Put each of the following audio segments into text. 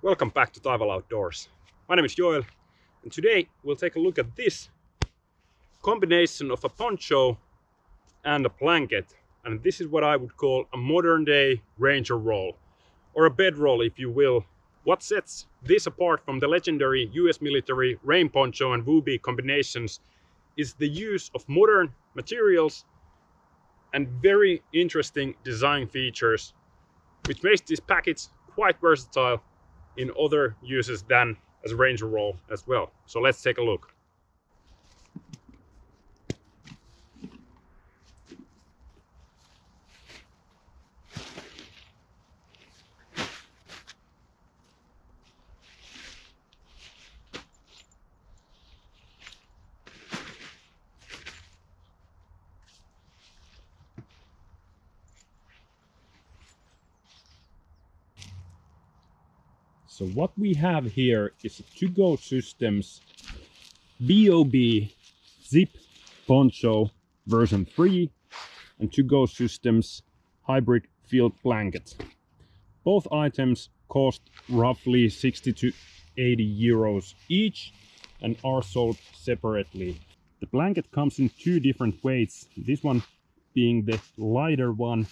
Welcome back to Taival Outdoors. My name is Joel, and today we'll take a look at this combination of a poncho and a blanket. And this is what I would call a modern day ranger roll, or a bedroll if you will. What sets this apart from the legendary US military rain poncho and Wooby combinations is the use of modern materials and very interesting design features, which makes this package quite versatile in other uses than as a ranger roll as well. So let's take a look. So what we have here is a To-Go Systems BOB Zip Poncho version 3 and To-Go Systems Hybrid Field Blanket. Both items cost roughly 60 to 80 euros each and are sold separately. The blanket comes in two different weights, this one being the lighter one,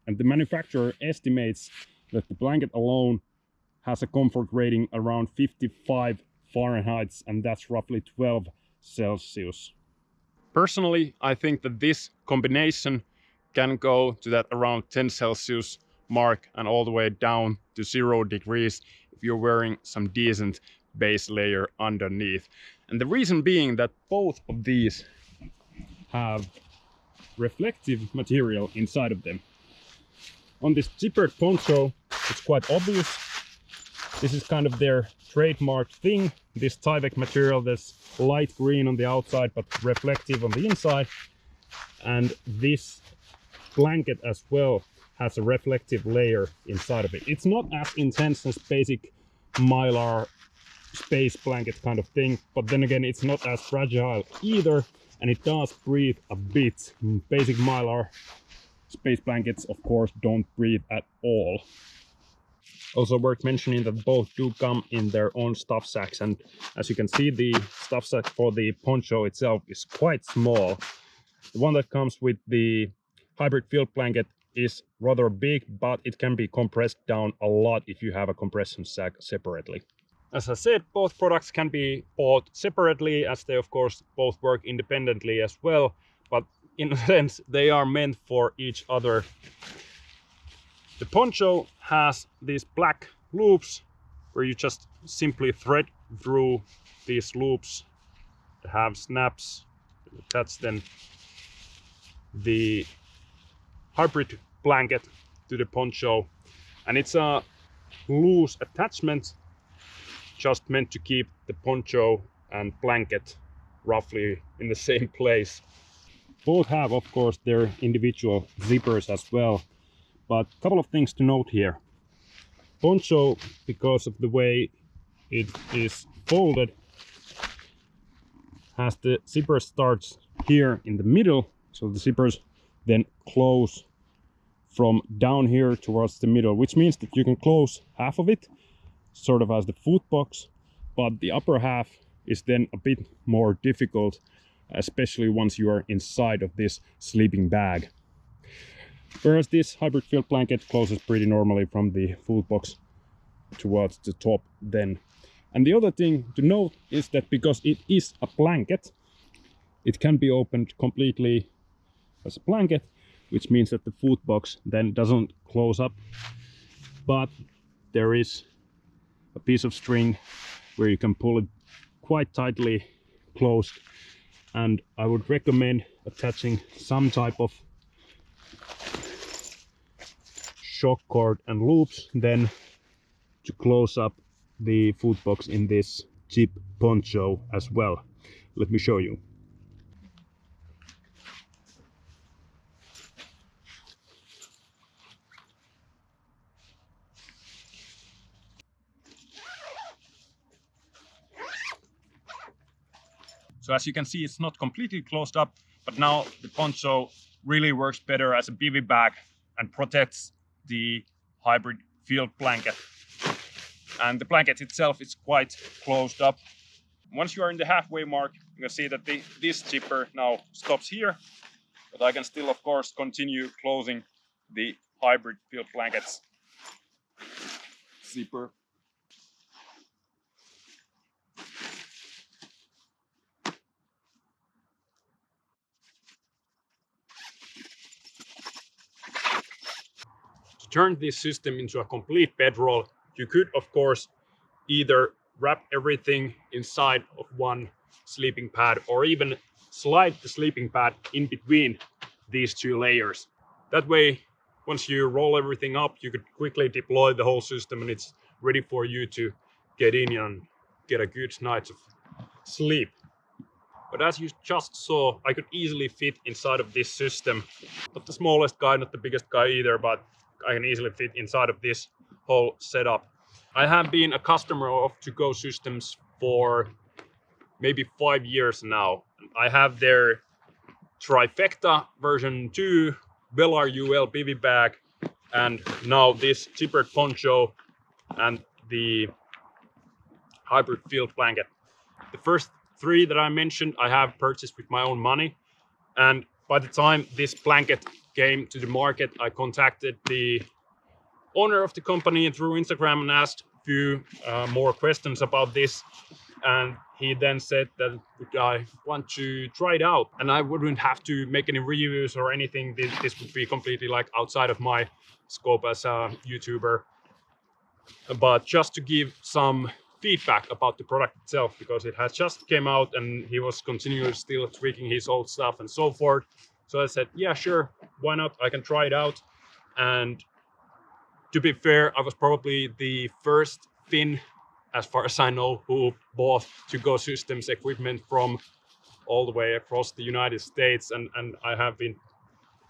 and the manufacturer estimates that the blanket alone has a comfort rating around 55 Fahrenheit, and that's roughly 12 Celsius. Personally, I think that this combination can go to that around 10 Celsius mark and all the way down to 0 degrees if you're wearing some decent base layer underneath. And the reason being that both of these have reflective material inside of them. On this zippered poncho, it's quite obvious. This is kind of their trademark thing, this Tyvek material that's light green on the outside but reflective on the inside. And this blanket as well has a reflective layer inside of it. It's not as intense as basic Mylar space blanket kind of thing, but then again it's not as fragile either, and it does breathe a bit. Basic Mylar space blankets of course don't breathe at all. Also worth mentioning that both do come in their own stuff sacks, and as you can see, the stuff sack for the poncho itself is quite small. The one that comes with the hybrid field blanket is rather big, but it can be compressed down a lot if you have a compression sack separately. As I said, both products can be bought separately, as they of course both work independently as well, but in a sense they are meant for each other. The poncho has these black loops where you just simply thread through these loops that have snaps. That's then the hybrid blanket to the poncho, and it's a loose attachment just meant to keep the poncho and blanket roughly in the same place. Both have of course their individual zippers as well. But a couple of things to note here. Poncho, because of the way it is folded, has the zipper starts here in the middle, so the zippers then close from down here towards the middle, which means that you can close half of it, sort of as the foot box, but the upper half is then a bit more difficult, especially once you are inside of this sleeping bag. Whereas this hybrid field blanket closes pretty normally from the food box towards the top then. And the other thing to note is that because it is a blanket, it can be opened completely as a blanket, which means that the food box then doesn't close up, but there is a piece of string where you can pull it quite tightly closed, and I would recommend attaching some type of shock cord and loops then to close up the food box in this zip poncho as well. Let me show you. So as you can see, it's not completely closed up, but now the poncho really works better as a bivy bag and protects the hybrid field blanket. and the blanket itself is quite closed up. Once you are in the halfway mark, you can see that this zipper now stops here, but I can still, of course, continue closing the hybrid field blankets zipper. To turn this system into a complete bedroll, you could, of course, either wrap everything inside of one sleeping pad or even slide the sleeping pad in between these two layers. That way, once you roll everything up, you could quickly deploy the whole system and it's ready for you to get in and get a good night of sleep. But as you just saw, I could easily fit inside of this system. Not the smallest guy, not the biggest guy either, but I can easily fit inside of this whole setup. I have been a customer of To-Go Systems for maybe 5 years now. I have their Trifecta version 2, Velar UL bivy bag, and now this zippered poncho and the hybrid field blanket. The first 3 that I mentioned I have purchased with my own money, and by the time this blanket came to the market, I contacted the owner of the company through Instagram and asked a few more questions about this, and he then said that I want to try it out and I wouldn't have to make any reviews or anything. This would be completely like outside of my scope as a YouTuber, but just to give some feedback about the product itself, because it has just came out and he was continuously still tweaking his old stuff and so forth. So I said, yeah, sure, why not? I can try it out. And to be fair, I was probably the first Finn, as far as I know, who bought To-Go Systems equipment from all the way across the United States, and I have been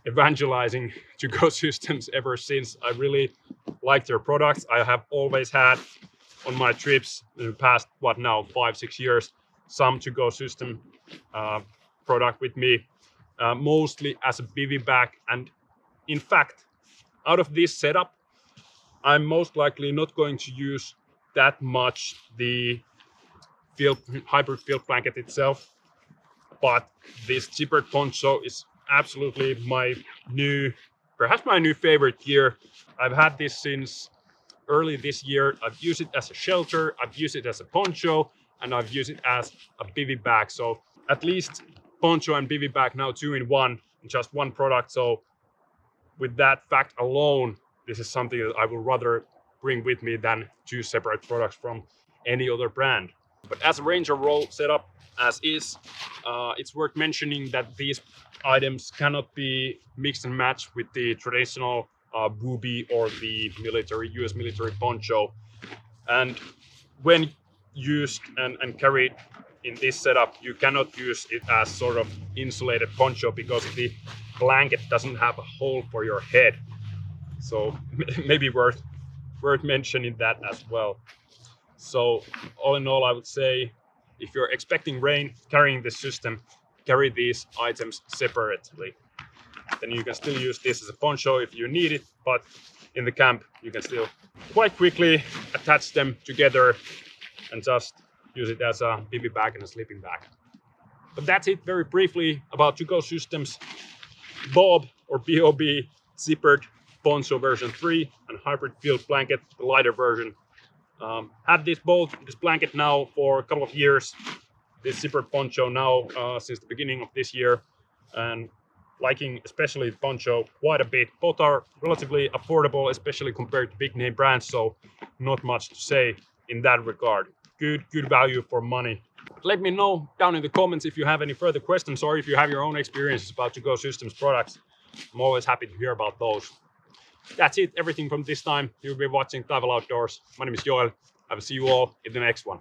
evangelizing To-Go Systems ever since. I really like their products. I have always had on my trips in the past, 5-6 years, some To-Go System product with me, mostly as a bivy bag. And in fact, out of this setup, I'm most likely not going to use that much the hybrid field blanket itself, but this zippered poncho is absolutely perhaps my new favorite gear. I've had this since early this year. I've used it as a shelter, I've used it as a poncho, and I've used it as a bivy bag. So at least poncho and bivy bag now 2 in 1, just one product. So with that fact alone, this is something that I would rather bring with me than 2 separate products from any other brand. But as a Ranger Roll setup as is, it's worth mentioning that these items cannot be mixed and matched with the traditional booby or the US military poncho. And when used and carried in this setup, you cannot use it as sort of insulated poncho because the blanket doesn't have a hole for your head. So maybe worth mentioning that as well. So all in all, I would say if you're expecting rain carrying this system, carry these items separately. Then you can still use this as a poncho if you need it, but in the camp you can still quite quickly attach them together and just use it as a bivy bag and a sleeping bag. But that's it very briefly about To-Go Systems Bob or BOB zippered poncho version 3 and hybrid field blanket, the lighter version. Had this blanket now for a couple of years, this zippered poncho now since the beginning of this year, and liking especially the poncho quite a bit. Both are relatively affordable, especially compared to big name brands, so not much to say in that regard. Good value for money. Let me know down in the comments if you have any further questions or if you have your own experiences about To-Go Systems products. I'm always happy to hear about those. That's it, everything from this time. You'll be watching Taival Outdoors. My name is Joel. I will see you all in the next one.